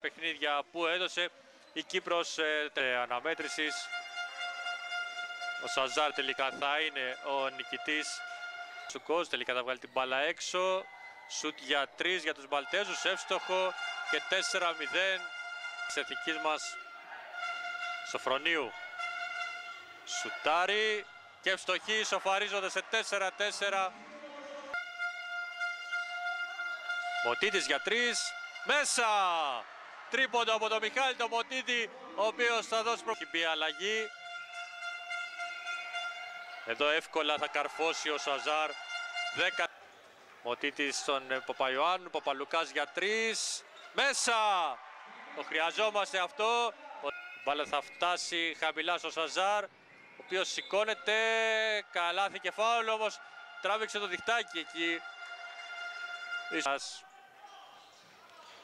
παιχνίδια που έδωσε η Κύπρος αναμέτρησης. Ο Σαζάρ τελικά θα είναι ο νικητής. Σουκός τελικά θα βγάλει την μπάλα έξω. Σουτ για 3 για τους Μαλτέζους, εύστοχο και 4-0 της εθνικής μας Σοφρονίου. Σουτάρι και ευστοχή, ισοφαρίζονται σε 4-4. Μωτίτης για 3, μέσα! Τρίποντο από τον Μιχάλη τον Μωτίτη, ο οποίος θα δώσει προχειμπή αλλαγή. Εδώ εύκολα θα καρφώσει ο Σαζάρ. 10. Μωτίτης στον Παπαϊωάννου, Παπαλουκάς για 3, μέσα! Το χρειαζόμαστε αυτό. Η μπάλα θα φτάσει χαμηλά στο Σαζάρ, ο οποίος σηκώνεται, καλάθι και φάουλ, όμως τράβηξε το διχτάκι εκεί.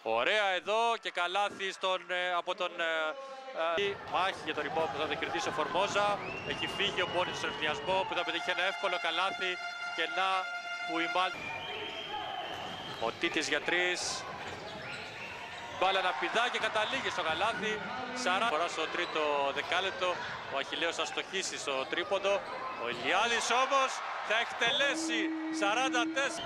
Ωραία εδώ και καλάθι από τον μάχη για τον rebound που θα διεκδικήσει ο Φορμόζα. Έχει φύγει ο Μπόνις στον ευθυνιασμό που θα πετύχει ένα εύκολο καλάθι και να που η ο Τίτης για 3. Μπάλα να πηδά και καταλήγει στο καλάθι. 40 φορά στο τρίτο δεκάλεπτο. Ο Αχιλλέος θα στοχίσει στο τρίποντο. Ο Ηλιάδης όμως θα εκτελέσει 44.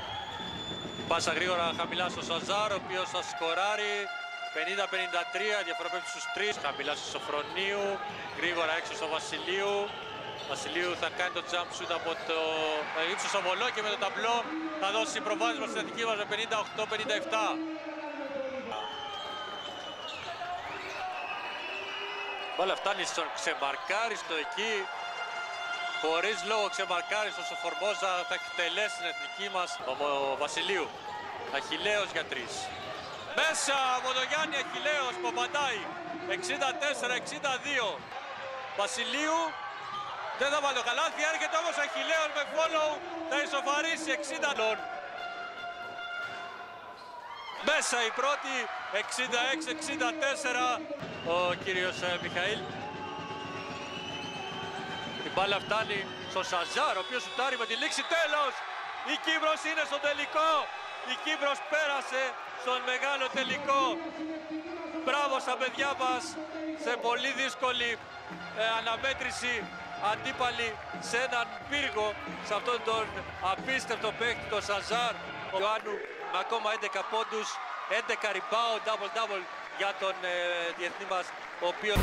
Πάσα γρήγορα χαμηλά στο Σαζάρ, ο οποίος θα σκοράρει. 50-53, διαφοροποιεί στους 3. Χαμηλά στο Σοφρονίου, γρήγορα έξω στο Βασιλείου. Βασιλείου θα κάνει το jump shoot από το ύψος ομολό και με το ταμπλό θα δώσει προβάδισμα στην εθνική μας με 58-57. Μπάλα φτάνει στον ξεμαρκάριστο εκεί. Χωρίς λόγο ξεμαρκάριστο στο Φορμόζα θα εκτελέσει την εθνική μας ο Βασιλείου. Αχιλλέος για 3. Μέσα από τον Γιάννη Αχιλλέος που απαντάει. 64-62. Βασιλείου δεν θα βάλει το καλάθι, έρχεται όμως Αχιλλέος με follow, θα ισοφαρίσει 60. Μέσα η πρώτη, 66-64, ο κύριος Μιχαήλ. Η μπάλα φτάνει στο Σαζάρ, ο οποίος σουτάρει με τη λήξη, τέλος! Η Κύπρος είναι στο τελικό! Η Κύπρος πέρασε στον μεγάλο τελικό. Μπράβο στα παιδιά μας, σε πολύ δύσκολη αναμέτρηση, αντίπαλοι σε έναν πύργο, σε αυτόν τον απίστευτο παίκτη, τον Σαζάρ. Ο Ιωάννου με ακόμα 11 πόντους, 11 rebound, double-double για τον διεθνή μας, ο οποίος...